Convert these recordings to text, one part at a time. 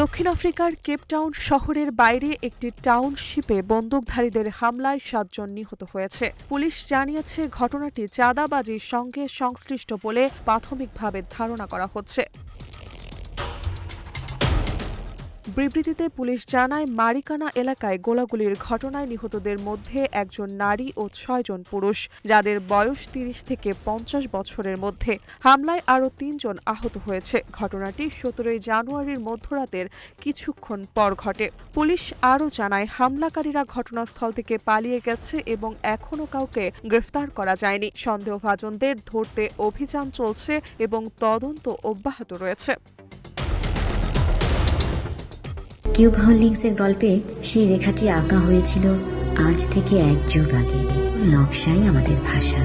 দক্ষিণ আফ্রিকার কেপটাউন শহরের বাইরে একটি টাউনশিপে বন্দুকধারীদের হামলায় ৭ জন নিহত হয়েছে। পুলিশ জানিয়েছে ঘটনাটি চাঁদাবাজির সঙ্গে সংশ্লিষ্ট বলে প্রাথমিকভাবে ধারণা করা হচ্ছে। বিবৃতিতে পুলিশ জানায়, মারিকানা এলাকায় গোলাগুলির ঘটনায় নিহতদের মধ্যে একজন নারী ও ৬ জন পুরুষ, যাদের বয়স ৩০ থেকে ৫০ বছরের মধ্যে। হামলায় আরও ৩ জন আহত হয়েছে। ঘটনাটি ১৭ জানুয়ারির মধ্যরাতের কিছুক্ষণ পর ঘটে। পুলিশ আরও জানায়, হামলাকারীরা ঘটনাস্থল থেকে পালিয়ে গেছে এবং এখনও কাউকে গ্রেফতার করা যায়নি। সন্দেহভাজনদের ধরতে অভিযান চলছে এবং তদন্ত অব্যাহত রয়েছে। কিউব হোল্ডিংসের গল্পে সেই রেখাটি আঁকা হয়েছিল আজ থেকে ১ যুগ আগে। নকশাই আমাদের ভাষা।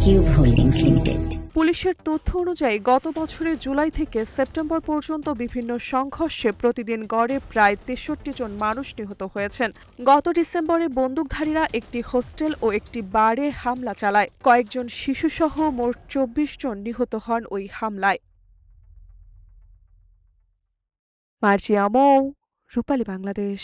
Cube holdings limited. পুলিশের তথ্য অনুযায়ী গত বছরের জুলাই থেকে সেপ্টেম্বর পর্যন্ত বিভিন্ন সংঘর্ষে প্রতিদিন গড়ে প্রায় ৬৩ জন মানুষ নিহত হয়েছেন। গত ডিসেম্বরে বন্দুকধারীরা একটি হোস্টেল ও একটি বারে হামলা চালায়। কয়েকজন শিশুসহ মোট ২৪ জন নিহত হন ওই হামলায়। মার্জিয়া মৌ, রূপালী বাংলাদেশ।